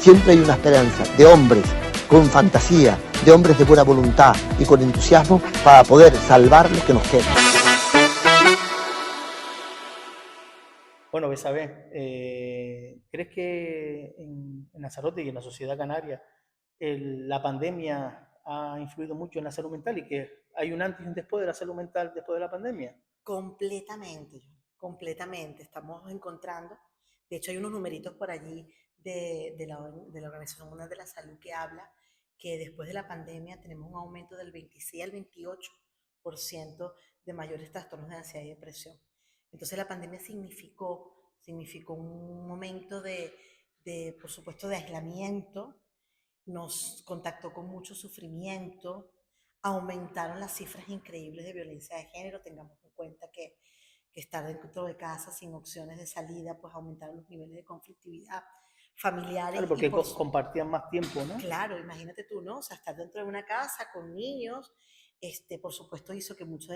siempre hay una esperanza de hombres con fantasía, de hombres de buena voluntad y con entusiasmo para poder salvar lo que nos queda. Bueno, Besabé, ¿crees que en Lanzarote y en la sociedad canaria la pandemia ha influido mucho en la salud mental y que hay un antes y un después de la salud mental después de la pandemia? Completamente, completamente. Estamos encontrando, de hecho hay unos numeritos por allí de la Organización Mundial de la Salud que habla que después de la pandemia tenemos un aumento del 26 al 28% de mayores trastornos de ansiedad y depresión. Entonces la pandemia significó un momento por supuesto, de aislamiento, nos contactó con mucho sufrimiento, aumentaron las cifras increíbles de violencia de género. Tengamos en cuenta que estar dentro de casa sin opciones de salida, pues aumentaron los niveles de conflictividad familiares Claro, y porque compartían más tiempo, ¿no? claro, imagínate tú, ¿no? O sea, estar dentro de una casa con niños, por supuesto hizo que muchas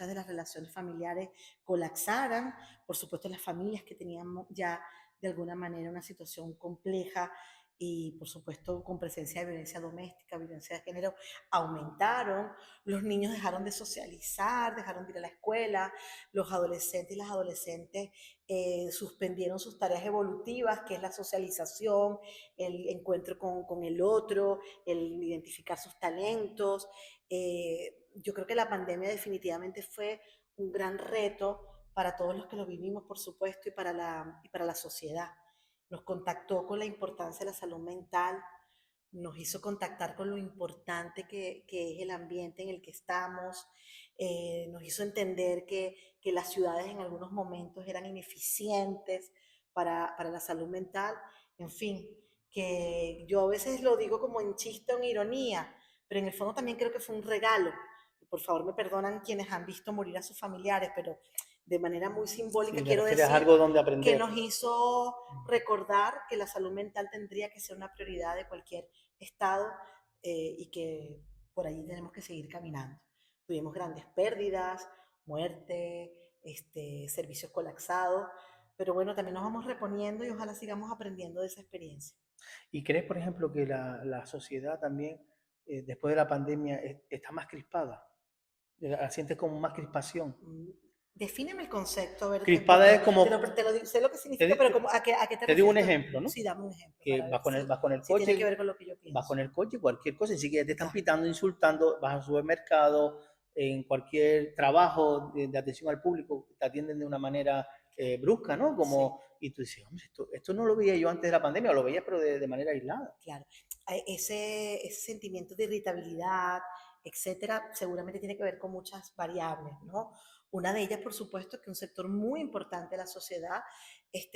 de las relaciones familiares colapsaran, por supuesto las familias que tenían ya de alguna manera una situación compleja y por supuesto con presencia de violencia doméstica, violencia de género, aumentaron, los niños dejaron de socializar, dejaron de ir a la escuela, los adolescentes y las adolescentes suspendieron sus tareas evolutivas, que es la socialización, el encuentro con el otro, el identificar sus talentos. Yo creo que la pandemia definitivamente fue un gran reto para todos los que lo vivimos, por supuesto, y para la sociedad. Nos contactó con la importancia de la salud mental, nos hizo contactar con lo importante que es el ambiente en el que estamos, nos hizo entender que las ciudades en algunos momentos eran ineficientes para la salud mental, en fin, que yo a veces lo digo como en chiste o en ironía, pero en el fondo también creo que fue un regalo. Por favor, me perdonan quienes han visto morir a sus familiares, pero de manera muy simbólica Si te quiero refieres a decir algo donde que aprender. nos hizo recordar que la salud mental tendría que ser una prioridad de cualquier estado, y que por ahí tenemos que seguir caminando. Tuvimos grandes pérdidas, muerte, servicios colapsados, pero bueno, también nos vamos reponiendo y ojalá sigamos aprendiendo de esa experiencia. ¿Y crees, por ejemplo, que la sociedad también, después de la pandemia, está más crispada? ¿La sientes como más crispación? Mm, Defíneme el concepto, a ver, Crispada porque es como, sé lo que te, significa, di- pero te- a qué te te digo un refieres? ejemplo, ¿no? Sí, dame un ejemplo Que para ver vas con el si tiene que coche, ver con lo que yo vas con pienso. el coche, cualquier cosa, y si quieres te están Ya, pitando, insultando, vas al supermercado, en cualquier trabajo de atención al público, te atienden de una manera brusca, ¿no? sí. Como, y tú dices, hombre, esto no lo veía yo antes de la pandemia, o lo veía pero de manera aislada. Claro, ese sentimiento de irritabilidad, etcétera, seguramente tiene que ver con muchas variables, ¿no? Una de ellas, por supuesto, que un sector muy importante de la sociedad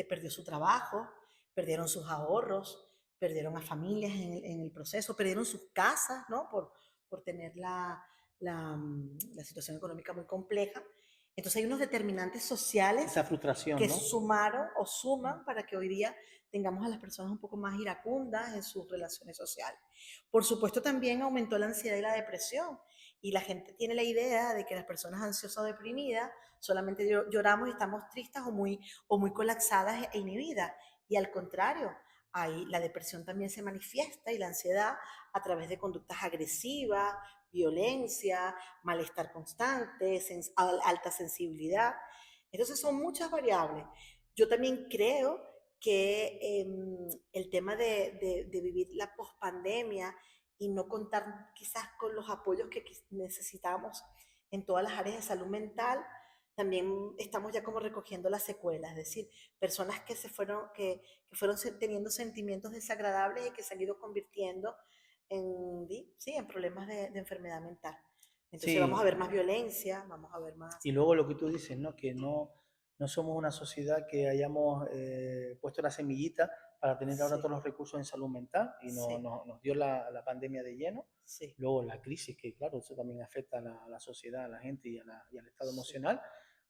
perdió su trabajo, perdieron sus ahorros, perdieron a familias en el proceso, perdieron sus casas, ¿no? Por tener la situación económica muy compleja. Entonces hay unos determinantes sociales Esa frustración, que ¿no? sumaron o suman para que hoy día tengamos a las personas un poco más iracundas en sus relaciones sociales. Por supuesto, también aumentó la ansiedad y la depresión. Y la gente tiene la idea de que las personas ansiosas o deprimidas solamente lloramos y estamos tristes o muy colapsadas e inhibidas. Y al contrario, ahí la depresión también se manifiesta y la ansiedad a través de conductas agresivas, violencia, malestar constante, alta sensibilidad. Entonces son muchas variables. Yo también creo que el tema de vivir la pospandemia y no contar quizás con los apoyos que necesitamos en todas las áreas de salud mental, también estamos ya como recogiendo las secuelas, es decir, personas que fueron teniendo sentimientos desagradables y que se han ido convirtiendo sí, en problemas de enfermedad mental. Entonces vamos a Sí, ver más violencia, vamos a ver más... y luego lo que tú dices, ¿no? Que no somos una sociedad que hayamos puesto la semillita para tener ahora Sí, todos los recursos en salud mental y sí, nos dio la pandemia de lleno. sí, Luego la crisis, que claro, eso también afecta a la sociedad, a la gente y al estado sí, emocional.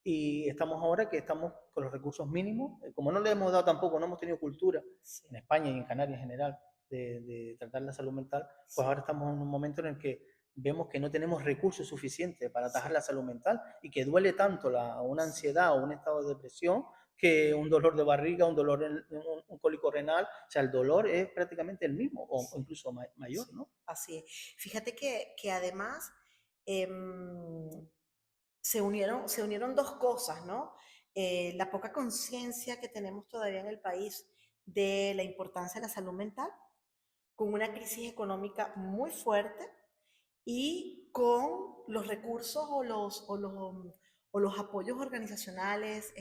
Y estamos ahora que estamos con los recursos mínimos, como no le hemos dado tampoco, no hemos tenido cultura sí, en España y en Canarias en general de tratar la salud mental, pues sí, ahora estamos en un momento en el que vemos que no tenemos recursos suficientes para atajar sí, la salud mental y que duele tanto una sí, ansiedad o un estado de depresión que un dolor de barriga, un dolor, un cólico renal. O sea, el dolor es prácticamente el mismo o Sí, incluso mayor, sí, ¿no? así es. Fíjate que además em, se unieron dos cosas, ¿no? La poca conciencia que tenemos todavía en el país de la importancia de la salud mental, con una crisis económica muy fuerte y con los recursos o los apoyos organizacionales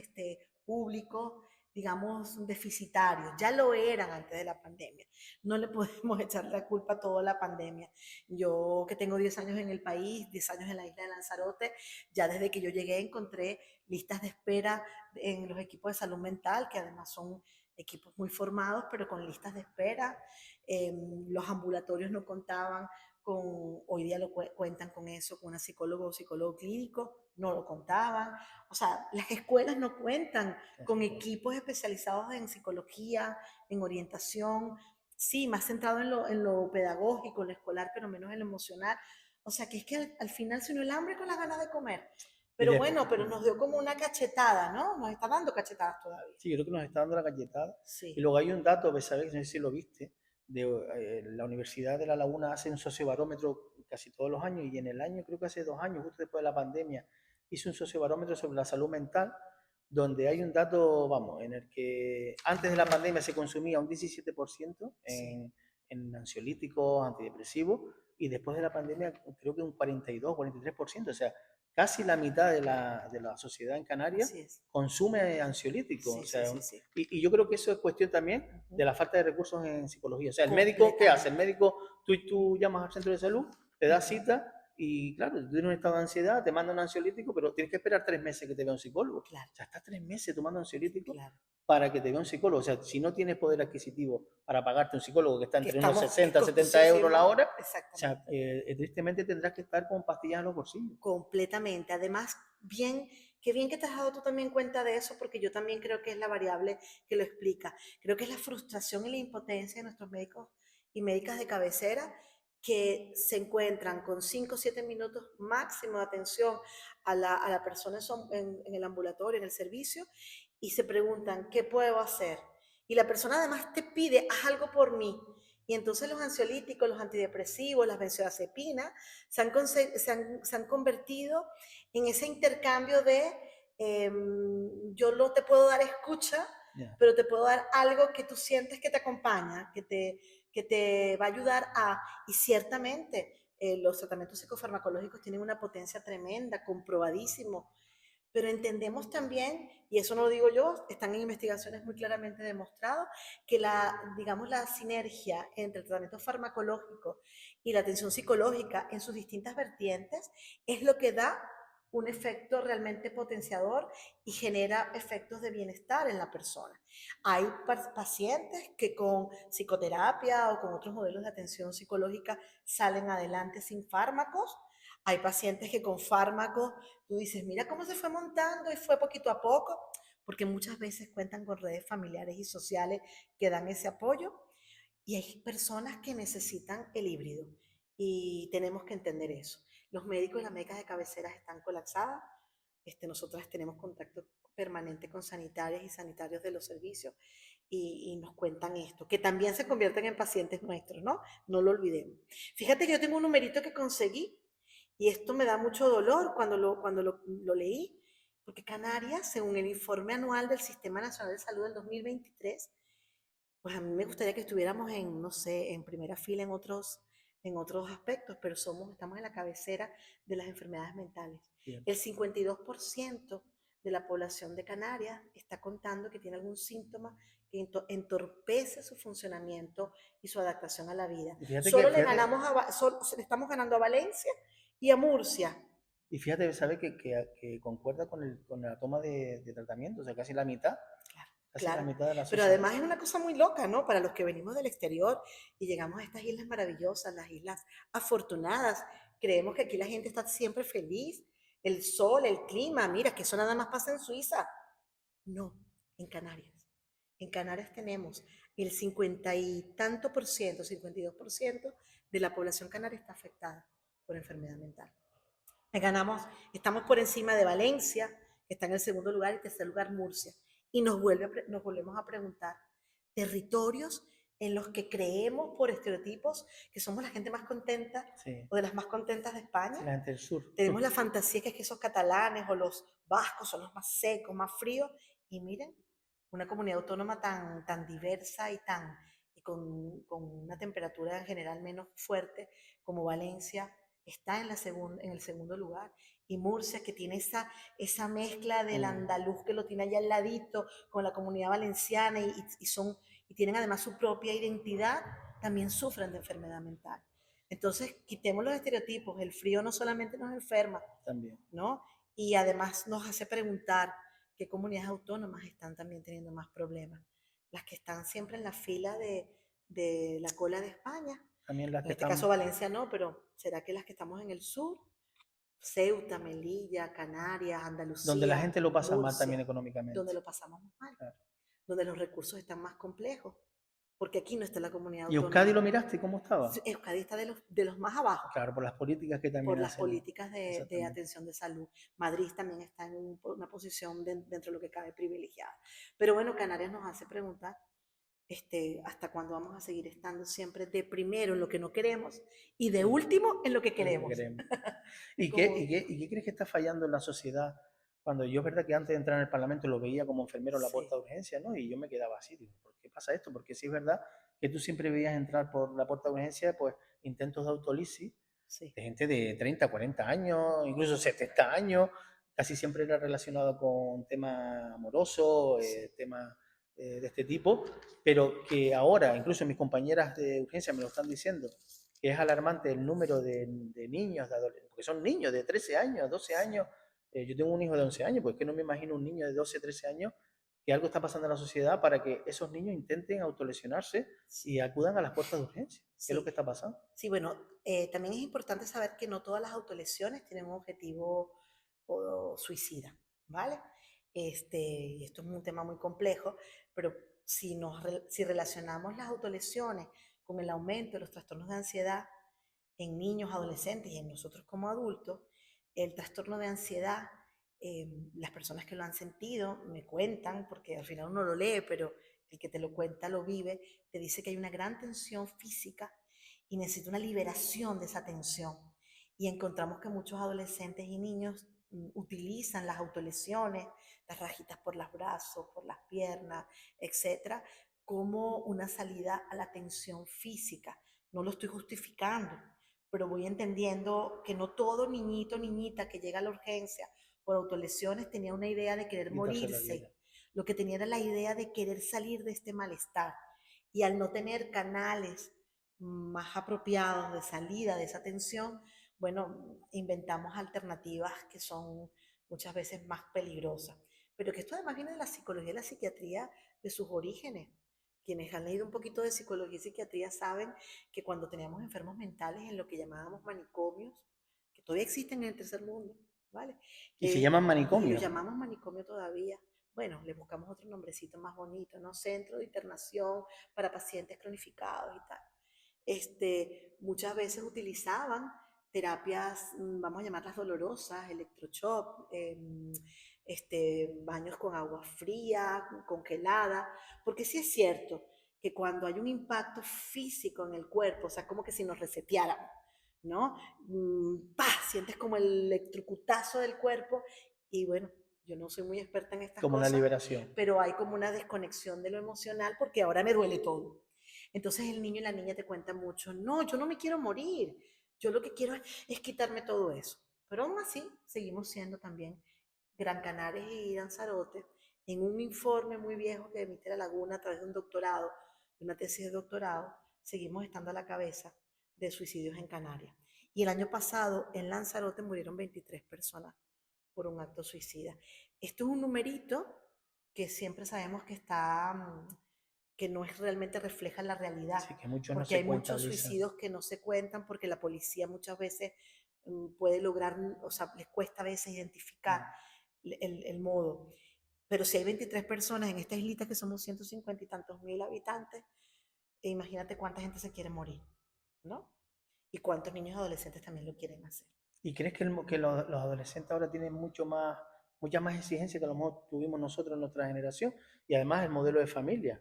públicos, digamos, deficitarios. Ya lo eran antes de la pandemia. No le podemos echar la culpa a toda la pandemia. Yo que tengo 10 años en el país, 10 años en la isla de Lanzarote, ya desde que yo llegué encontré listas de espera en los equipos de salud mental, que además son equipos muy formados, pero con listas de espera. Los ambulatorios no contaban hoy día cuentan con eso, con una psicóloga o psicólogo clínico, no lo contaban. O sea, las escuelas no cuentan con equipos especializados en psicología, en orientación, sí, más centrado en lo pedagógico, en lo escolar, pero menos en lo emocional. O sea, que es que al final se unió el hambre con las ganas de comer. Y Pero después, bueno, pero nos dio como una cachetada, ¿no? Nos está dando cachetadas todavía. sí, yo creo que nos está dando la galletada. Y Sí, luego hay un dato, ¿sabes? No sé si lo viste, de la Universidad de La Laguna hace un sociobarómetro casi todos los años y en el año, creo que hace 2 años, justo después de la pandemia, hizo un sociobarómetro sobre la salud mental, donde hay un dato, vamos, en el que antes de la pandemia se consumía un 17% sí, en ansiolíticos, antidepresivos, y después de la pandemia creo que un 42, 43%, o sea, casi la mitad de la sociedad en Canarias así es. consume ansiolíticos. O Sí, sí, sea, sí, sí. y yo creo que eso es cuestión también Ujú. de la falta de recursos en psicología. O sea, el médico, ¿qué hace? El Completamente. médico, tú llamas al centro de salud, te das Ujú. cita y claro, tú tienes un estado de ansiedad, te manda un ansiolítico, pero tienes que esperar 3 meses que te vea un psicólogo. Claro, O sea, estás 3 meses tomando ansiolítico claro. para que te vea un psicólogo. O sea, si no tienes poder adquisitivo para pagarte un psicólogo que está Que entre unos estamos, que es 60 70 euros la costosísimo. hora, o sea, Exactamente. tristemente tendrás que estar con pastillas en los bolsillos. Completamente. Además, qué bien que te has dado tú también cuenta de eso, porque yo también creo que es la variable que lo explica. Creo que es la frustración y la impotencia de nuestros médicos y médicas de cabecera que se encuentran con 5 o 7 minutos máximo de atención a la persona en el ambulatorio, en el servicio, y se preguntan, ¿qué puedo hacer? Y la persona además te pide, haz algo por mí. Y entonces los ansiolíticos, los antidepresivos, las benzodiazepinas, se han convertido en ese intercambio de yo no te puedo dar escucha, Yeah. pero te puedo dar algo que tú sientes que te acompaña, que te va a ayudar y ciertamente los tratamientos psicofarmacológicos tienen una potencia tremenda, comprobadísimo, pero entendemos también, y eso no lo digo yo, están en investigaciones muy claramente demostrado, que digamos, la sinergia entre el tratamiento farmacológico y la atención psicológica en sus distintas vertientes es lo que da un efecto realmente potenciador y genera efectos de bienestar en la persona. Hay pacientes que con psicoterapia o con otros modelos de atención psicológica salen adelante sin fármacos. Hay pacientes que con fármacos tú dices, mira cómo se fue montando y fue poquito a poco, porque muchas veces cuentan con redes familiares y sociales que dan ese apoyo. Y hay personas que necesitan el híbrido y tenemos que entender eso. Los médicos y las médicas de cabecera están colapsadas. Nosotras tenemos contacto permanente con sanitarias y sanitarios de los servicios y nos cuentan esto, que también se convierten en pacientes nuestros, ¿no? No lo olvidemos. Fíjate que yo tengo un numerito que conseguí y esto me da mucho dolor cuando lo leí, porque Canarias, según el informe anual del Sistema Nacional de Salud del 2023, pues a mí me gustaría que estuviéramos en, no sé, en primera fila en otros aspectos, pero estamos en la cabecera de las enfermedades mentales. Bien. El 52% de la población de Canarias está contando que tiene algún síntoma que entorpece su funcionamiento y su adaptación a la vida. Solo le estamos ganando a Valencia y a Murcia. Y fíjate, ¿sabes? Que concuerda con la toma de tratamiento, o sea, casi la mitad, Claro, casi la claro. mitad de la Pero sociedad. además es una cosa muy loca, ¿no? Para los que venimos del exterior y llegamos a estas islas maravillosas, las islas afortunadas, creemos que aquí la gente está siempre feliz, el sol, el clima, mira, que eso nada más pasa en Suiza. No, en Canarias. En Canarias tenemos el 50 y tanto por ciento, 52% de la población canaria está afectada por enfermedad mental. Ganamos, estamos por encima de Valencia, que está en el segundo lugar, y tercer lugar Murcia. Y nos volvemos a preguntar, territorios en los que creemos por estereotipos que somos la gente más contenta Sí, o de las más contentas de sí, España. la gente del sur. Tenemos la fantasía que es que esos catalanes o los vascos son los más secos, más fríos. Y miren, una comunidad autónoma tan diversa y con una temperatura en general menos fuerte como Valencia está en el segundo lugar. Y Murcia, que tiene esa mezcla del andaluz que lo tiene allá al ladito con la comunidad valenciana y tienen además su propia identidad, también sufren de enfermedad mental. Entonces, quitemos los estereotipos. El frío no solamente nos enferma, También. ¿no? Y además nos hace preguntar qué comunidades autónomas están también teniendo más problemas. Las que están siempre en la fila de la cola de España. También las En que este están, caso Valencia no, pero ¿será que las que estamos en el sur? Ceuta, Melilla, Canarias, donde la Andalucía, gente lo pasa mal Murcia, también donde económicamente. lo pasamos mal, Claro. donde los recursos están más complejos, porque aquí no está la comunidad ¿Y Euskadi lo autónoma. miraste cómo estaba? Euskadi está de los más abajo Claro, por las políticas que por también las hacen. políticas de Exactamente. atención de salud. Madrid también está en una posición dentro de lo que cabe privilegiada. Pero bueno, Canarias nos hace preguntar hasta cuándo vamos a seguir estando siempre de primero en lo que no queremos y de último en lo que Es lo que queremos. queremos. ¿Y qué, Como, y qué crees que está fallando en la sociedad? Cuando yo es verdad que antes de entrar en el Parlamento lo veía como enfermero en la sí, puerta de urgencia, ¿no? Y yo me quedaba así, digo, ¿por qué pasa esto? Porque sí es verdad que tú siempre veías entrar por la puerta de urgencia, pues, intentos de autolisis sí, de gente de 30, 40 años, incluso 70 años, casi siempre era relacionado con temas amorosos, sí, temas de este tipo, pero que ahora, incluso mis compañeras de urgencia me lo están diciendo, que es alarmante el número de niños, de adolescentes, porque son niños de 13 años, 12 sí, años. Yo tengo un hijo de 11 años, pues que no me imagino un niño de 12, 13 años que algo está pasando en la sociedad para que esos niños intenten autolesionarse sí, y acudan a las puertas de urgencia. ¿Qué es lo sí. que está pasando? Sí, bueno, también es importante saber que no todas las autolesiones tienen un objetivo suicida, ¿vale? Y esto es un tema muy complejo, pero si relacionamos las autolesiones con el aumento de los trastornos de ansiedad en niños, adolescentes y en nosotros como adultos, el trastorno de ansiedad, las personas que lo han sentido me cuentan, porque al final uno lo lee, pero el que te lo cuenta lo vive, te dice que hay una gran tensión física y necesita una liberación de esa tensión. Y encontramos que muchos adolescentes y niños utilizan las autolesiones, las rajitas por los brazos, por las piernas, etcétera, como una salida a la tensión física. No lo estoy justificando, pero voy entendiendo que no todo niñito o niñita que llega a la urgencia por autolesiones tenía una idea de querer Quitarse la vida. morirse. Lo que tenía era la idea de querer salir de este malestar. Y al no tener canales más apropiados de salida de esa tensión, bueno, inventamos alternativas que son muchas veces más peligrosas. Pero que esto además viene de la psicología y la psiquiatría de sus orígenes. Quienes han leído un poquito de psicología y psiquiatría saben que cuando teníamos enfermos mentales en lo que llamábamos manicomios, que todavía existen en el tercer mundo, ¿vale? Y se llaman Y los manicomio. llamamos manicomio todavía. Bueno, le buscamos otro nombrecito más bonito, ¿no? Centro de internación para pacientes cronificados y tal. Muchas veces utilizaban terapias, vamos a llamarlas dolorosas, electroshock, baños con agua fría, congelada, porque sí es cierto que cuando hay un impacto físico en el cuerpo, o sea, como que si nos reseteáramos, ¿no? ¡Pah! Sientes como el electrocutazo del cuerpo y bueno, yo no soy muy experta en estas Como una cosas, liberación. pero hay como una desconexión de lo emocional porque ahora me duele todo. Entonces el niño y la niña te cuentan mucho, no, yo no me quiero morir, yo lo que quiero es quitarme todo eso. Pero aún así, seguimos siendo también Gran Canaria y Lanzarote, en un informe muy viejo que emite la Laguna a través de un doctorado, de una tesis de doctorado, seguimos estando a la cabeza de suicidios en Canarias. Y el año pasado en Lanzarote murieron 23 personas por un acto suicida. Esto es un numerito que siempre sabemos que que no es realmente refleja la realidad, Sí, que muchos no porque se hay muchos cuentabilizan. suicidios que no se cuentan porque la policía muchas veces puede lograr, o sea, les cuesta a veces identificar el modo. Pero si hay 23 personas en esta islita que somos 150 y tantos mil habitantes, imagínate cuánta gente se quiere morir, ¿no? Y cuántos niños y adolescentes también lo quieren hacer. ¿Y crees que, que los adolescentes ahora tienen mucho más muchas más exigencias que a lo mejor tuvimos nosotros en nuestra generación, y además el modelo de familia.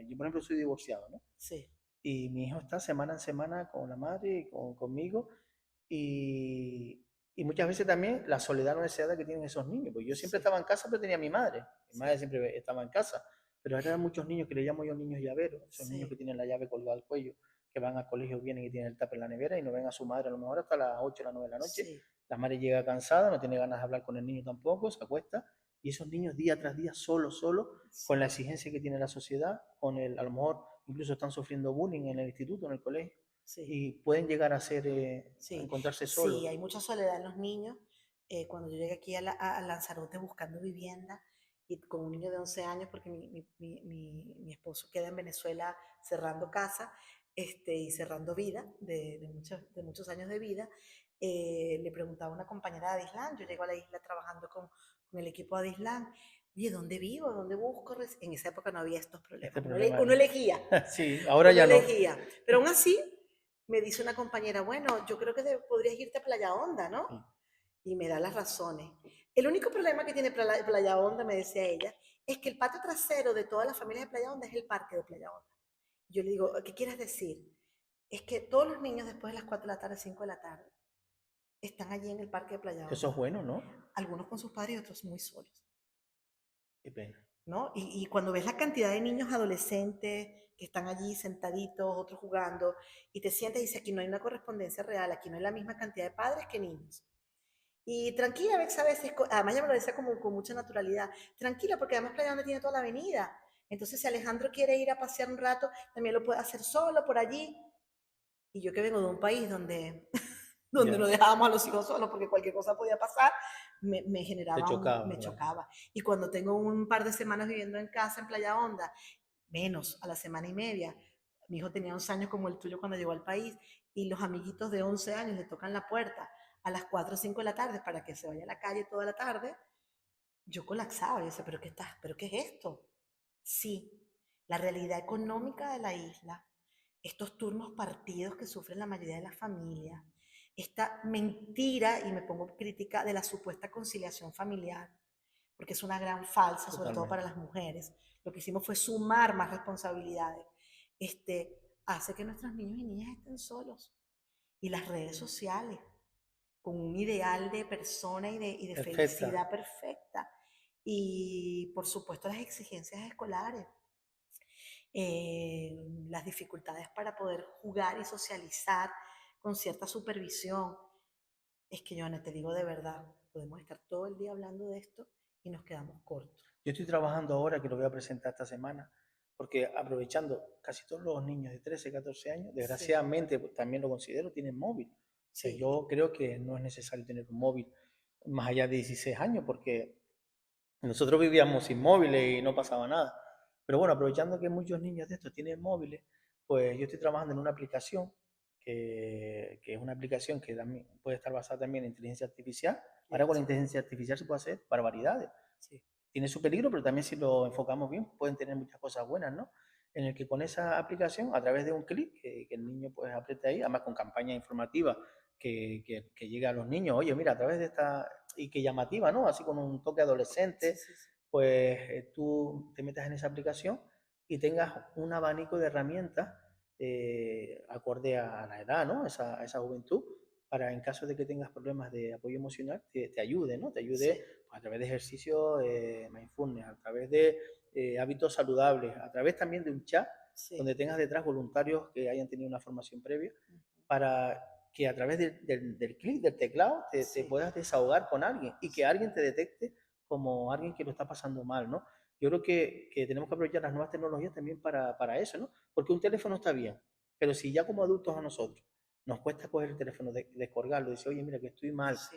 Yo, por ejemplo, soy divorciado, ¿no? Sí, Y mi hijo está semana en semana con la madre y conmigo, y, y muchas veces también la soledad no deseada que tienen esos niños, porque yo siempre sí, estaba en casa, pero tenía a mi madre sí, siempre estaba en casa, pero ahora hay muchos niños que le llamo yo niños llaveros, esos niños que sí, tienen la llave colgada al cuello, que van al colegio, vienen y tienen el tupper en la nevera y no ven a su madre a lo mejor hasta las 8 o las 9 de la noche, sí, la madre llega cansada, no tiene ganas de hablar con el niño tampoco, se acuesta, y esos niños día tras día solos, solos, con la sí, exigencia que tiene la sociedad, con el, a lo mejor incluso están sufriendo bullying en el instituto, en el colegio, sí. y pueden llegar a ser, a Sí, encontrarse sí, solos. hay mucha soledad en los niños. Cuando yo llegué aquí a Lanzarote buscando vivienda y con un niño de 11 años, porque mi esposo queda en Venezuela cerrando casa y cerrando vida, de muchos años de vida, le preguntaba a una compañera de Adislan, yo llego a la isla trabajando con el equipo de Adislan, oye, ¿dónde vivo? ¿Dónde busco? En esa época no había estos Este problemas, problema, uno elegía, sí, ahora uno ya no. elegía, pero aún así me dice una compañera, bueno, yo creo que podrías irte a Playa Honda, ¿no? Sí. Y me da las razones. El único problema que tiene Playa Honda, me decía ella, es que el patio trasero de todas las familias de Playa Honda es el parque de Playa Honda. Yo le digo, ¿qué quieres decir? Es que todos los niños después de las 4 de la tarde, 5 de la tarde, están allí en el parque de Playa Eso es Honda. bueno, ¿no? Algunos con sus padres y otros muy solos. Qué pena. ¿No? Y cuando ves la cantidad de niños adolescentes que están allí sentaditos, otros jugando, y te sientes y dices, aquí no hay una correspondencia real, aquí no hay la misma cantidad de padres que niños. Y tranquila, Vex, a veces, además ya me lo decía como con mucha naturalidad, tranquila, porque además Playa Donde tiene toda la avenida. Entonces, si Alejandro quiere ir a pasear un rato, también lo puede hacer solo por allí. Y yo que vengo de un país donde, donde no Ya, dejábamos a los hijos solos porque cualquier cosa podía pasar, me te generaba chocaba, me claro. chocaba. Y cuando tengo un par de semanas viviendo en casa en Playa Honda, menos a la semana y media, mi hijo tenía 11 años como el tuyo cuando llegó al país, y los amiguitos de 11 años le tocan la puerta a las 4 o 5 de la tarde para que se vaya a la calle toda la tarde, yo colapsaba. Yo decía, ¿pero qué es esto? Sí, la realidad económica de la isla, estos turnos partidos que sufren la mayoría de las familias, esta mentira, y me pongo crítica, de la supuesta conciliación familiar, porque es una gran falsa, sobre todo para Totalmente. las mujeres. Lo que hicimos fue sumar más responsabilidades. Hace que nuestros niños y niñas estén solos. Y las redes sociales, con un ideal de persona y de Perfecta. felicidad perfecta. Y por supuesto las exigencias escolares, las dificultades para poder jugar y socializar con cierta supervisión. Es que yo no te digo de verdad, podemos estar todo el día hablando de esto y nos quedamos cortos. Yo estoy trabajando ahora, que lo voy a presentar esta semana, porque aprovechando, casi todos los niños de 13, 14 años, Sí, desgraciadamente, pues, también lo considero, tienen móvil. O sea, sí, yo creo que no es necesario tener un móvil más allá de 16 años, porque nosotros vivíamos sin móviles y no pasaba nada. Pero bueno, aprovechando que muchos niños de estos tienen móviles, pues yo estoy trabajando en una aplicación que es una aplicación que también puede estar basada también en inteligencia artificial. Ahora con la sí, inteligencia artificial se puede hacer barbaridades. sí, Tiene su peligro, pero también si lo enfocamos bien, pueden tener muchas cosas buenas, ¿no? En el que con esa aplicación, a través de un clic, que el niño pues apriete ahí, además con campaña informativa que llegue a los niños, oye, mira, a través de esta, y que llamativa, ¿no? Así con un toque sí, adolescente, sí, sí. pues tú te metas en esa aplicación y tengas un abanico de herramientas acorde a la edad, ¿no? A esa juventud, para en caso de que tengas problemas de apoyo emocional, te ayude, ¿no? Te ayude Sí, a través de ejercicios mindfulness, a través de hábitos saludables, a través también de un chat sí. donde tengas detrás voluntarios que hayan tenido una formación previa Ujú. para que a través del clic, del teclado, te Sí, puedas desahogar con alguien y que sí, alguien te detecte como alguien que lo está pasando mal, ¿no? Yo creo que tenemos que aprovechar las nuevas tecnologías también para eso, ¿no? Porque un teléfono está bien, pero si ya como adultos a nosotros nos cuesta coger el teléfono, descolgarlo, decir, oye, mira que estoy mal, sí,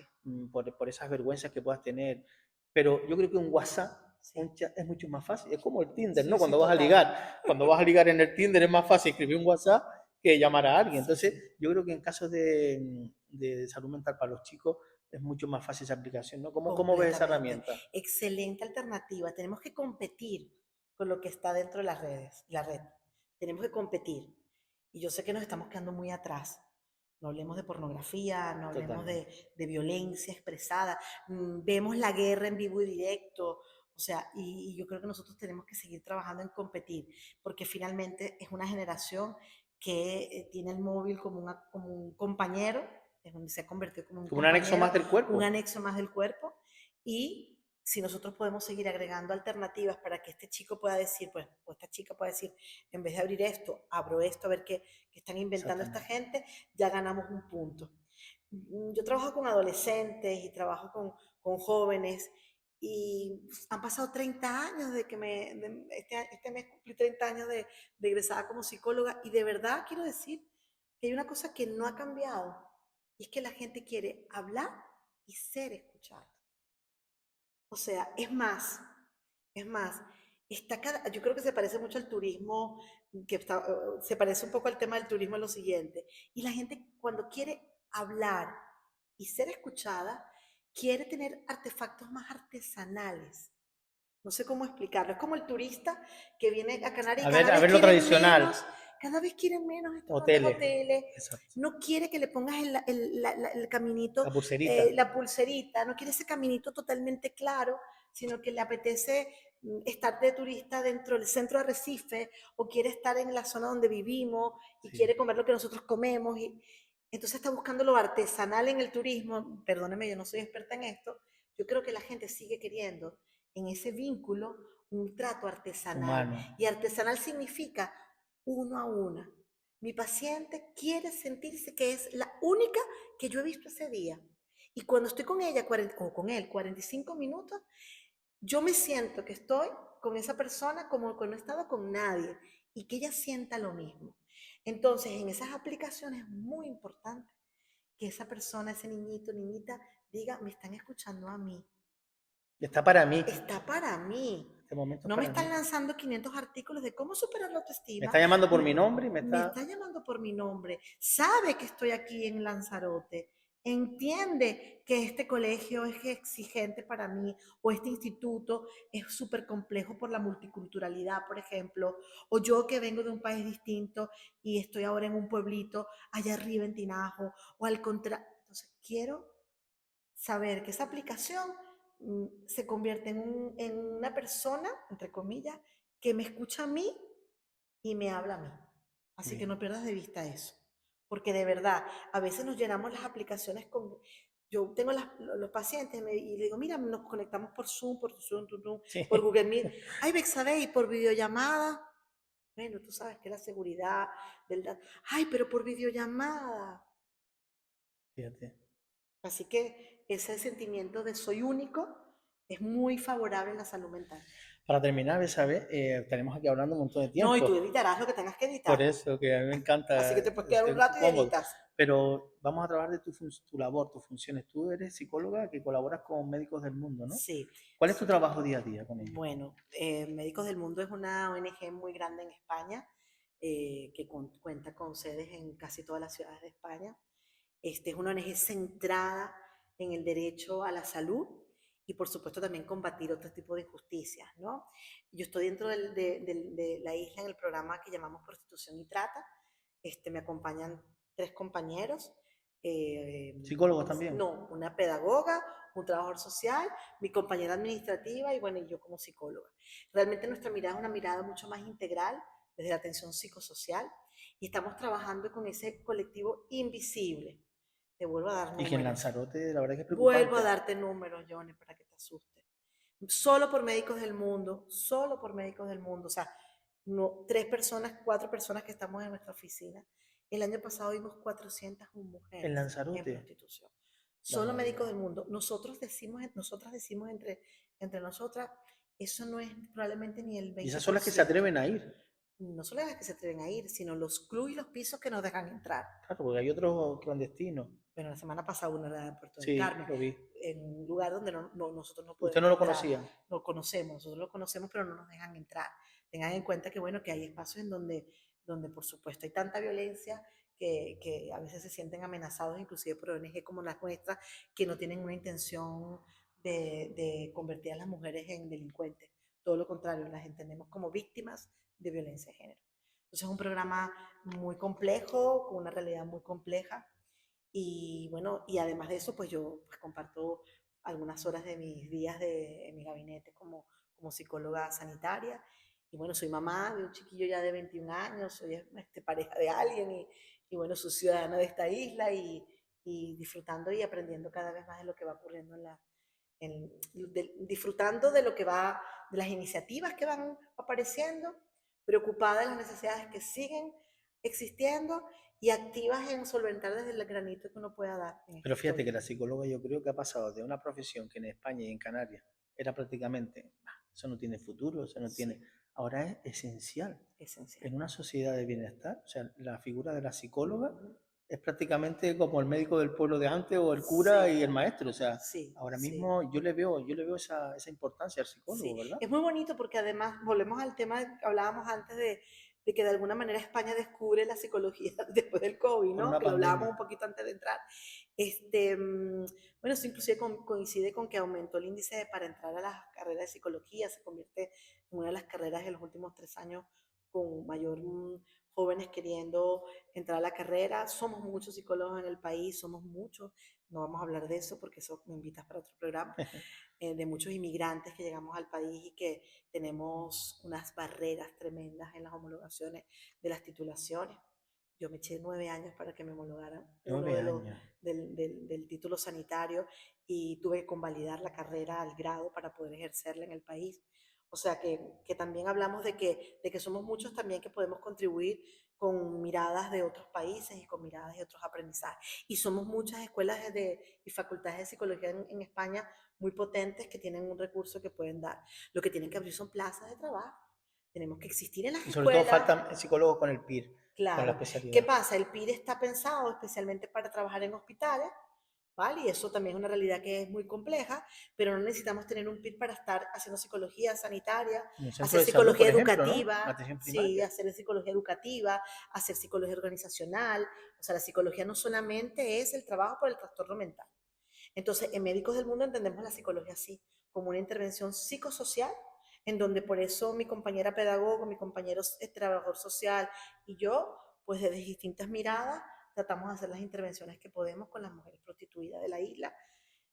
por esas vergüenzas que puedas tener, pero yo creo que un WhatsApp, sí, un chat es mucho más fácil, es como el Tinder, sí, ¿no? sí, total. Cuando vas a ligar en el Tinder es más fácil escribir un WhatsApp que llamar a alguien. Sí, Entonces, sí, yo creo que en casos de salud mental para los chicos es mucho más fácil esa aplicación, ¿no? ¿Cómo ves esa completamente. herramienta? Excelente alternativa. Tenemos que competir con lo que está dentro de las redes, la red. Tenemos que competir. Y yo sé que nos estamos quedando muy atrás, No hablemos de pornografía, no hablemos Totalmente. de violencia expresada. Vemos la guerra en vivo y directo. O sea, y yo creo que nosotros tenemos que seguir trabajando en competir, porque finalmente es una generación que tiene el móvil como un compañero, es donde se ha convertido como un Como un anexo compañero, más del un cuerpo. anexo más del cuerpo. Y si nosotros podemos seguir agregando alternativas para que este chico pueda decir, pues, o esta chica pueda decir, en vez de abrir esto, abro esto, a ver qué están inventando esta Exactamente. gente, ya ganamos un punto. Yo trabajo con adolescentes y trabajo con jóvenes y han pasado 30 años este mes cumplí 30 años de egresada como psicóloga y de verdad quiero decir que hay una cosa que no ha cambiado y es que la gente quiere hablar y ser escuchada. O sea, es más, yo creo que se parece mucho al turismo, se parece un poco al tema del turismo en lo siguiente. Y la gente cuando quiere hablar y ser escuchada, quiere tener artefactos más artesanales. No sé cómo explicarlo. Es como el turista que viene a Canarias y A ver lo tradicional. cada vez quieren menos estos grandes Hoteles. hoteles. Exacto. No quiere que le pongas el caminito, La pulserita. la pulserita, no quiere ese caminito totalmente claro, sino que le apetece estar de turista dentro del centro de Arrecife o quiere estar en la zona donde vivimos y Sí. quiere comer lo que nosotros comemos. Y entonces está buscando lo artesanal en el turismo. Perdóneme, yo no soy experta en esto. Yo creo que la gente sigue queriendo en ese vínculo un trato artesanal. Humano. Y artesanal significa uno a una. Mi paciente quiere sentirse que es la única que yo he visto ese día. Y cuando estoy con ella o con él 45 minutos, yo me siento que estoy con esa persona como que no he estado con nadie y que ella sienta lo mismo. Entonces, en esas aplicaciones es muy importante que esa persona, ese niñito, niñita, diga, me están escuchando a mí. Está para mí. Está para mí. Este momento es No me para están mí. lanzando 500 artículos de cómo superar la Me autoestima. está llamando por mi nombre y Me está llamando por mi nombre. Sabe que estoy aquí en Lanzarote. Entiende que este colegio es exigente para mí o este instituto es súper complejo por la multiculturalidad, por ejemplo, o yo que vengo de un país distinto y estoy ahora en un pueblito allá arriba en Tinajo, o al contrario. Entonces, quiero saber que esa aplicación se convierte en una persona, entre comillas, que me escucha a mí y me habla a mí. Así que Bien. no pierdas de vista eso. Porque de verdad, a veces nos llenamos las aplicaciones con... Yo tengo los pacientes y le digo, mira, nos conectamos por Zoom, Sí. por Google Meet. Ay, Bexabe, y por videollamada. Bueno, tú sabes que la seguridad del dato. Ay, pero por videollamada. Fíjate. Así que ese sentimiento de soy único es muy favorable en la salud mental. Para terminar, ¿sabes? Estaremos aquí hablando un montón de No, y tú tiempo. editarás lo que tengas que Por editar. eso, que a mí me Así encanta, que te puedes quedar un estoy rato y cómodo. editas. Pero vamos a trabajar de tu labor, tus funciones. Tú eres psicóloga que colaboras con Médicos del Mundo, ¿no? Sí. ¿Cuál es tu trabajo día a día con ellos? Bueno, Médicos del Mundo es una ONG muy grande en España que cuenta con sedes en casi todas las ciudades de España. Es una ONG centrada en el derecho a la salud y por supuesto también combatir otro tipo de injusticias, ¿no? Yo estoy dentro de la isla en el programa que llamamos Prostitución y Trata. Me acompañan 3 compañeros. ¿Psicólogos también? No, una pedagoga, un trabajador social, mi compañera administrativa y bueno, y yo como psicóloga. Realmente nuestra mirada es una mirada mucho más integral desde la atención psicosocial y estamos trabajando con ese colectivo invisible. Te vuelvo a dar Y que en números. Lanzarote, la verdad que es Vuelvo a preocupante. darte números, Johnny, para que te asustes. Solo por Médicos del Mundo, solo por Médicos del Mundo, o sea, no, 3 personas, 4 personas que estamos en nuestra oficina. El año pasado vimos 401 En mujeres en Lanzarote, prostitución. Solo Médicos barbaridad. del Mundo. Nosotras decimos entre nosotras, eso no es probablemente ni el Y esas son las que se 20%. atreven a ir. No solo las que se atreven a ir, sino los clubes y los pisos que nos dejan entrar. Claro, porque hay otros clandestinos. Bueno, la semana pasada uno era de Puerto del Sí, Carmen, lo vi. en un lugar donde nosotros no Usted podemos no lo entrar. conocía. Lo conocemos, nosotros lo conocemos, pero no nos dejan entrar. Tengan en cuenta que, bueno, que hay espacios en donde por supuesto hay tanta violencia que a veces se sienten amenazados, inclusive por ONG como las nuestras, que no tienen una intención de convertir a las mujeres en delincuentes. Todo lo contrario, las entendemos como víctimas de violencia de género. Entonces es un programa muy complejo, con una realidad muy compleja, Y bueno, y además de eso, pues yo pues, comparto algunas horas de mis días en mi gabinete como psicóloga sanitaria. Y bueno, soy mamá de un chiquillo ya de 21 años, soy pareja de alguien y bueno, soy ciudadana de esta isla y disfrutando y aprendiendo cada vez más de lo que va ocurriendo disfrutando de lo que va, de las iniciativas que van apareciendo, preocupada de las necesidades que siguen existiendo y activas en solventar desde el granito que uno pueda dar en esta Pero fíjate historia. que la psicóloga yo creo que ha pasado de una profesión que en España y en Canarias era prácticamente, "Bah, eso no tiene futuro, eso no tiene", Sí, ahora es esencial esencial. en una sociedad de bienestar. O sea, la figura de la psicóloga Ujú. es prácticamente como el médico del pueblo de antes o el cura Sí, y el maestro. O sea, sí, ahora sí. mismo yo le veo esa importancia al psicólogo, Sí, ¿verdad? es muy bonito porque además volvemos al tema que hablábamos antes de que de alguna manera España descubre la psicología después del COVID, Con ¿no? una Que lo hablábamos pandemia. un poquito antes de entrar. Bueno, eso inclusive coincide con que aumentó el índice para entrar a las carreras de psicología, se convierte en una de las carreras en los últimos 3 años con mayor jóvenes queriendo entrar a la carrera. Somos muchos psicólogos en el país, somos muchos. No vamos a hablar de eso porque eso me invitas para otro programa de muchos inmigrantes que llegamos al país y que tenemos unas barreras tremendas en las homologaciones de las titulaciones. Yo me eché 9 años para que me homologaran uno 9 años. del título sanitario y tuve que convalidar la carrera al grado para poder ejercerla en el país. O sea que también hablamos de que somos muchos también que podemos contribuir con miradas de otros países y con miradas de otros aprendizajes. Y somos muchas escuelas y facultades de psicología en España muy potentes que tienen un recurso que pueden dar. Lo que tienen que abrir son plazas de trabajo. Tenemos que existir en las Y sobre todo escuelas. faltan psicólogos con el PIR, con la Claro. ¿Qué especialidad. pasa? El PIR está pensado especialmente para trabajar en hospitales, ¿vale? Y eso también es una realidad que es muy compleja, pero no necesitamos tener un PIR para estar haciendo psicología sanitaria, En un centro hacer de salud, psicología por ejemplo, ¿no? educativa, Atención sí, primaria. hacer psicología educativa, hacer psicología organizacional. O sea, la psicología no solamente es el trabajo por el trastorno mental. Entonces, en Médicos del Mundo entendemos la psicología así, como una intervención psicosocial, en donde por eso mi compañera pedagoga, mi compañero trabajador social y yo, pues desde distintas miradas, tratamos de hacer las intervenciones que podemos con las mujeres prostituidas de la isla,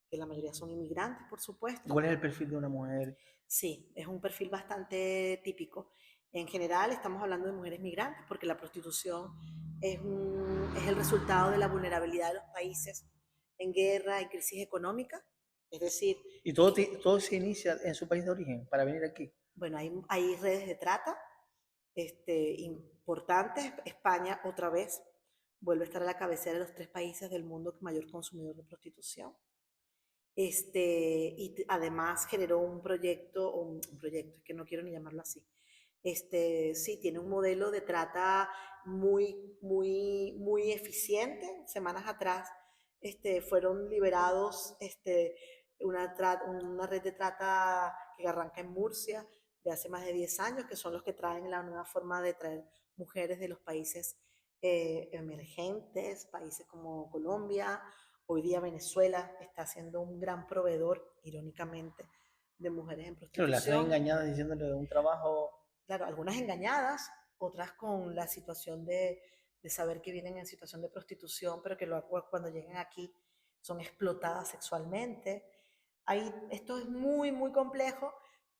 que la mayoría son inmigrantes, por supuesto. ¿Cuál es el perfil de una mujer? Sí, es un perfil bastante típico. En general estamos hablando de mujeres migrantes porque la prostitución es el resultado de la vulnerabilidad de los países en guerra, en crisis económica. Es decir, Y que, todo se inicia en su país de origen para venir aquí. bueno, hay redes de trata importantes. España otra vez vuelve a estar a la cabecera de los 3 países del mundo mayor consumidor de prostitución. Y además generó un proyecto, que no quiero ni llamarlo así. Sí, tiene un modelo de trata muy, muy, muy eficiente. Semanas atrás fueron liberados una red de trata que arranca en Murcia de hace más de 10 años, que son los que traen la nueva forma de traer mujeres de los países emergentes, países como Colombia. Hoy día Venezuela está siendo un gran proveedor, irónicamente, de mujeres en Claro, las traen prostitución. engañadas diciéndole un trabajo. Claro, algunas engañadas, otras con la situación de saber que vienen en situación de prostitución, pero que luego cuando llegan aquí son explotadas sexualmente. Esto es muy, muy complejo,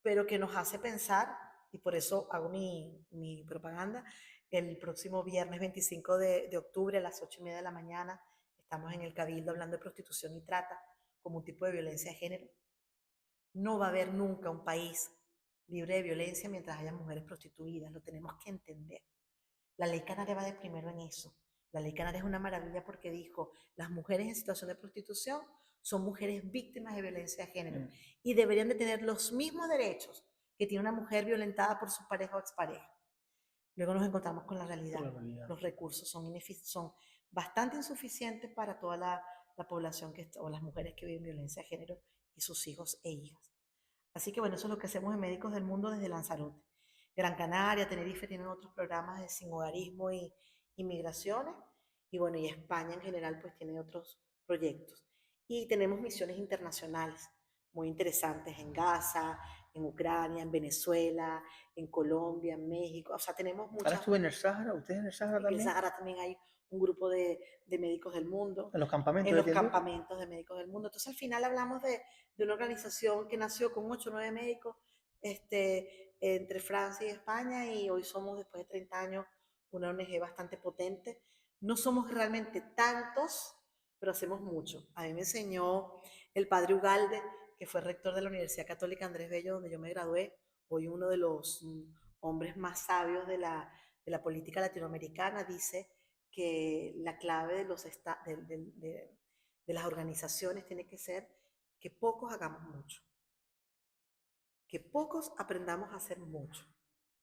pero que nos hace pensar, y por eso hago mi propaganda, el próximo viernes 25 de octubre a las 8:30 de la mañana estamos en el Cabildo hablando de prostitución y trata como un tipo de violencia de género. No va a haber nunca un país libre de violencia mientras haya mujeres prostituidas, lo tenemos que entender. La ley canaria va de primero en eso. La ley canaria es una maravilla porque dijo, las mujeres en situación de prostitución son mujeres víctimas de violencia de género y deberían de tener los mismos derechos que tiene una mujer violentada por su pareja o expareja. Luego nos encontramos con la realidad. Con la realidad. Los recursos son bastante insuficientes para toda la población o las mujeres que viven violencia de género y sus hijos e hijas. Así que bueno, eso es lo que hacemos en Médicos del Mundo desde Lanzarote. Gran Canaria, Tenerife tienen otros programas de sinhogarismo y migraciones. Y bueno, y España en general pues tiene otros proyectos. Y tenemos misiones internacionales muy interesantes en Gaza, en Ucrania, en Venezuela, en Colombia, en México. O sea, tenemos Ahora muchas. estuve en el Sáhara, ¿ustedes en el Sáhara En el también? Sahara también hay un grupo de médicos del mundo, ¿En los campamentos en de los Tiendú? campamentos de médicos del mundo. Entonces, al final hablamos de una organización que nació con 8 o 9 médicos entre Francia y España, y hoy somos, después de 30 años, una ONG bastante potente. No somos realmente tantos, pero hacemos mucho. A mí me enseñó el padre Ugalde, que fue rector de la Universidad Católica Andrés Bello, donde yo me gradué, hoy uno de los hombres más sabios de la política latinoamericana. Dice que la clave de las organizaciones tiene que ser que pocos hagamos mucho, que pocos aprendamos a hacer mucho,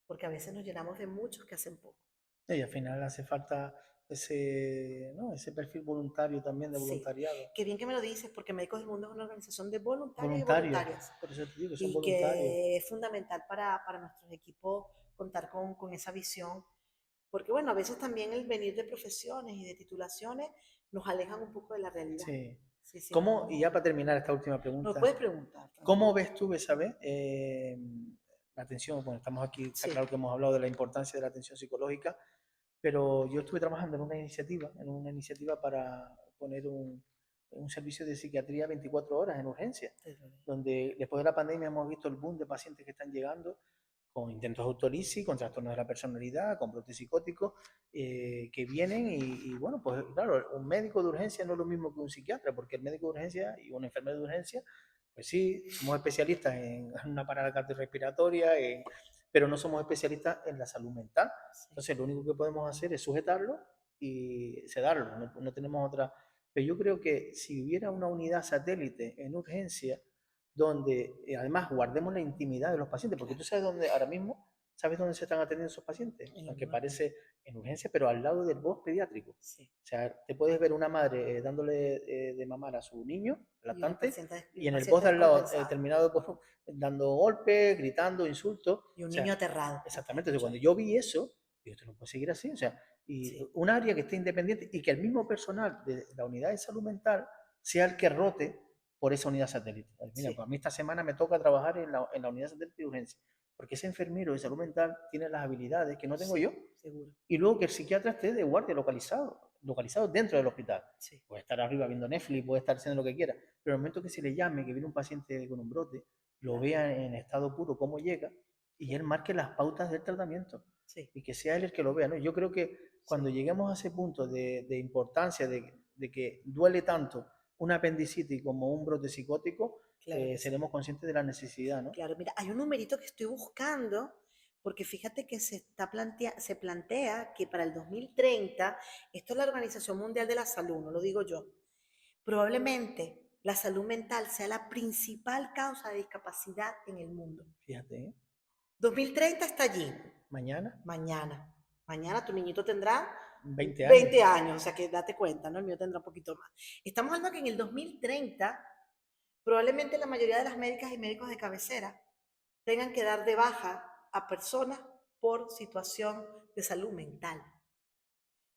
porque a veces nos llenamos de muchos que hacen poco. Y al final hace falta ese, ¿no? Ese perfil voluntario también, de Sí, voluntariado. qué bien que me lo dices, porque Médicos del Mundo es una organización de voluntarios y Voluntarios, voluntarias, por eso te digo, son y voluntarios. que es fundamental para nuestros equipos contar con esa visión, porque bueno, a veces también el venir de profesiones y de titulaciones nos alejan un poco de la realidad. Sí. Sí, sí, ¿Cómo, y ya para terminar esta última no pregunta, puedes preguntar, ¿cómo tranquilo. ves tú, Besabé, la atención? Bueno, estamos aquí, está Sí, claro que hemos hablado de la importancia de la atención psicológica, pero yo estuve trabajando en una iniciativa para poner un servicio de psiquiatría 24 horas en urgencia, donde después de la pandemia hemos visto el boom de pacientes que están llegando con intentos de autolisis, con trastornos de la personalidad, con brotes psicóticos, que vienen bueno, pues claro, un médico de urgencia no es lo mismo que un psiquiatra, porque el médico de urgencia y un enfermero de urgencia, pues sí, somos especialistas en una parada cardiorrespiratoria, pero no somos especialistas en la salud mental. Entonces, lo único que podemos hacer es sujetarlo y sedarlo, no tenemos otra. Pero yo creo que si hubiera una unidad satélite en urgencia, donde además guardemos la intimidad de los pacientes, porque tú sabes dónde ahora mismo, sabes dónde se están atendiendo esos pacientes, aunque parece en urgencia, pero al lado del BOS pediátrico. sí. O sea, te puedes ver una madre dándole de mamar a su niño, lactante, y en el BOS de al lado, terminado por dando golpes, gritando, insultos. Y un O sea, niño aterrado. exactamente. Entonces, cuando yo vi eso, digo, esto no puede seguir así. O sea, y Sí. un área que esté independiente y que el mismo personal de la unidad de salud mental sea el que rote por esa unidad satélite. Mira, Sí. pues a mí esta semana me toca trabajar en la unidad satélite de urgencia, porque ese enfermero de salud mental tiene las habilidades que no tengo Sí, yo. seguro. Y luego que el psiquiatra esté de guardia localizado dentro del hospital. Sí. Puede estar arriba viendo Netflix, puede estar haciendo lo que quiera, pero en el momento que se le llame, que viene un paciente con un brote, lo Claro. vea en estado puro, cómo llega, y él marque las pautas del tratamiento. Sí. Y que sea él el que lo vea, ¿no? Yo creo que cuando lleguemos a ese punto de importancia, de que duele tanto una apendicitis como un brote psicótico, Claro que sí. seremos conscientes de la necesidad, ¿no? Claro, mira, hay un numerito que estoy buscando, porque fíjate que se plantea que para el 2030, esto es la Organización Mundial de la Salud, no lo digo yo, probablemente la salud mental sea la principal causa de discapacidad en el mundo. Fíjate, ¿eh? 2030 está allí. Mañana, Mañana. Mañana tu niñito tendrá 20 años. 20 años, o sea que date cuenta, ¿no? El mío tendrá un poquito más. Estamos hablando que en el 2030 probablemente la mayoría de las médicas y médicos de cabecera tengan que dar de baja a personas por situación de salud mental.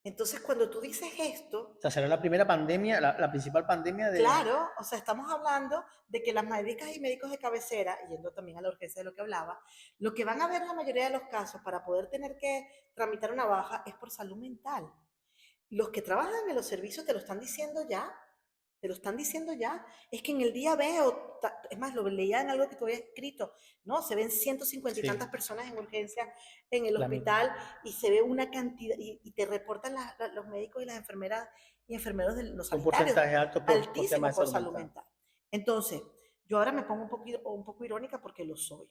Entonces, cuando tú dices esto, O sea, será la primera pandemia, la principal pandemia de... claro, o sea, estamos hablando de que las médicas y médicos de cabecera, yendo también a la urgencia de lo que hablaba, lo que van a ver la mayoría de los casos para poder tener que tramitar una baja es por salud mental. Los que trabajan en los servicios te lo están diciendo ya, te lo están diciendo ya. Es que en el día veo, es más, lo leía en algo que tú habías escrito, ¿no? Se ven 150 y Sí. tantas personas en urgencia en el La hospital y se ve una cantidad, y te reportan los médicos y las enfermeras y enfermeros de los Un sanitarios, porcentaje alto por temas altísimo de por salud mental. Entonces, yo ahora me pongo un poco irónica porque lo soy.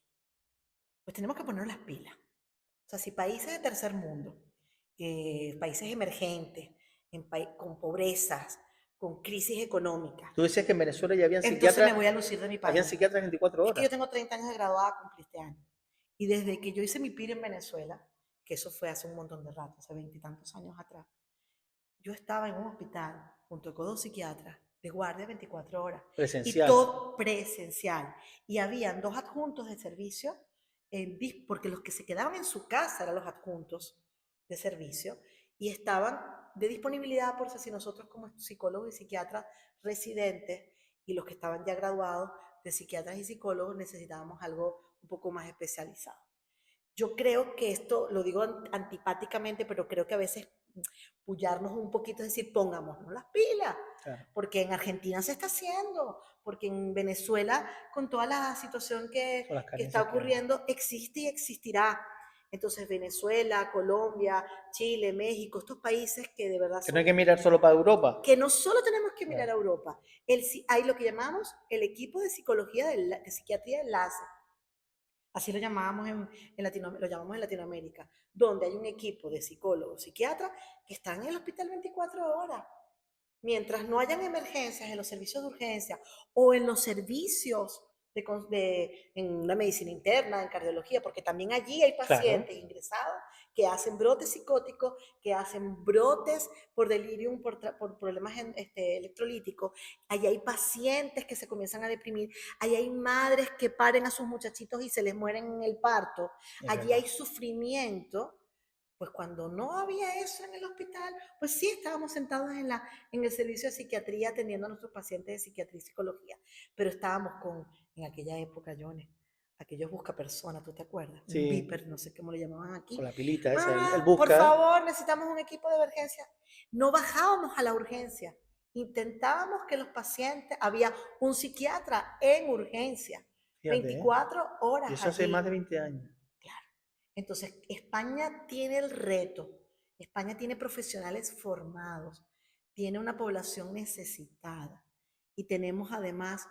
Pues tenemos que poner las pilas. O sea, si países de tercer mundo, países emergentes, con pobrezas, con crisis económicas, Tú decías que en Venezuela ya habían entonces psiquiatras, me voy a lucir de mi país. habían psiquiatras 24 Es que yo horas. tengo 30 años de graduada, cumplí este año. Y desde que yo hice mi PIR en Venezuela, que eso fue hace un montón de rato, hace 20 y tantos años atrás, yo estaba en un hospital junto con 2 psiquiatras de guardia 24 horas. Presencial. Y todo presencial. Y habían 2 adjuntos de servicio, porque los que se quedaban en su casa eran los adjuntos de servicio, y estaban de disponibilidad por si nosotros como psicólogos y psiquiatras residentes y los que estaban ya graduados de psiquiatras y psicólogos necesitábamos algo un poco más especializado. Yo creo que esto, lo digo antipáticamente, pero creo que a veces pullarnos un poquito, es decir, pongámonos las pilas, Claro. porque en Argentina se está haciendo, porque en Venezuela, con toda la situación Son las que está carencias que hay. ocurriendo, existe y existirá. Entonces, Venezuela, Colombia, Chile, México, estos países que de verdad Que no hay son, que mirar solo para Europa. que no solo tenemos que mirar Claro. a Europa, hay lo que llamamos el equipo de psicología, de psiquiatría de enlace. Así lo llamábamos lo llamamos en Latinoamérica, donde hay un equipo de psicólogos, psiquiatras que están en el hospital 24 horas. Mientras no hayan emergencias en los servicios de urgencia o en los servicios en la medicina interna, en cardiología, porque también allí hay pacientes Claro. ingresados que hacen brotes psicóticos, que hacen brotes por delirium, por problemas electrolíticos. Allí hay pacientes que se comienzan a deprimir. Allí hay madres que paren a sus muchachitos y se les mueren en el parto. Es Allí verdad. hay sufrimiento. Pues cuando no había eso en el hospital, pues sí estábamos sentados en el servicio de psiquiatría atendiendo a nuestros pacientes de psiquiatría y psicología, pero estábamos en aquella época, Jones, aquellos buscapersonas, ¿tú te acuerdas? Un Sí. beeper, no sé cómo le llamaban aquí. Con la pilita esa, el Por busca. favor, necesitamos un equipo de emergencia. No bajábamos a la urgencia. Intentábamos que los pacientes, había un psiquiatra en urgencia, Fíjate, 24 horas y eso hace allí. más de 20 años. Claro. Entonces, España tiene el reto, España tiene profesionales formados, tiene una población necesitada y tenemos además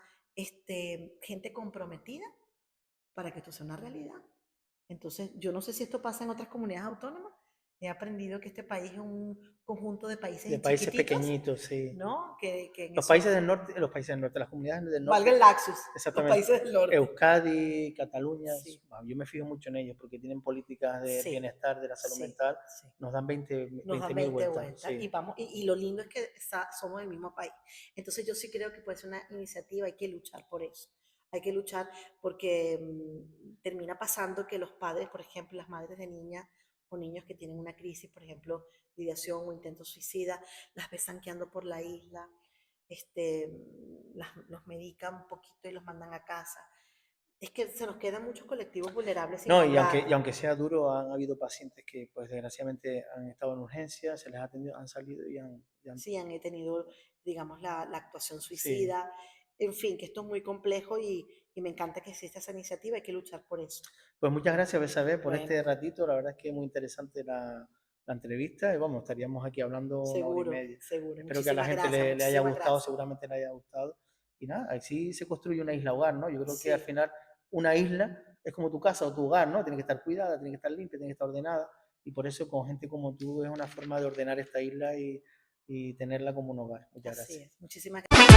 gente comprometida para que esto sea una realidad. Entonces, yo no sé si esto pasa en otras comunidades autónomas. He aprendido que este país es un conjunto de países De países chiquititos, pequeñitos, sí. ¿no? Que en Los eso- países del norte, las comunidades del norte. Valga el lapsus, los Exactamente. países del norte. Euskadi, Cataluña, Sí. yo me fijo mucho en ellos porque tienen políticas de Sí, bienestar, de la salud sí, mental, sí. nos dan 20 Nos dan 20.000 20 vueltas. vueltas. Sí. Y lo lindo es que somos del mismo país. Entonces yo sí creo que puede ser una iniciativa, hay que luchar por eso. Hay que luchar porque termina pasando que los padres, por ejemplo, las madres de niñas o niños que tienen una crisis, por ejemplo, de ideación o intento suicida, las ves sanqueando por la isla, los medican un poquito y los mandan a casa. Es que se nos quedan muchos colectivos vulnerables sin No, hogar. y aunque sea duro, han habido pacientes que, pues desgraciadamente, han estado en urgencia, se les ha atendido, han salido y han Sí, han tenido, digamos, la actuación sí. suicida. En fin, que esto es muy complejo y me encanta que exista esa iniciativa, hay que luchar por eso. Pues muchas gracias, Betsabé, por Bueno. este ratito. La verdad es que es muy interesante la entrevista y vamos, estaríamos aquí hablando una hora y Seguro, media. seguro. Espero que a la gente Muchísimas le haya muchísimas gustado, gracias. seguramente le haya gustado. Y nada, así se construye una isla hogar, ¿no? Yo creo Sí. que al final una isla es como tu casa o tu hogar, ¿no? Tiene que estar cuidada, tiene que estar limpia, tiene que estar ordenada. Y por eso con gente como tú es una forma de ordenar esta isla y tenerla como un hogar. Muchas Así gracias. es. Muchísimas gracias.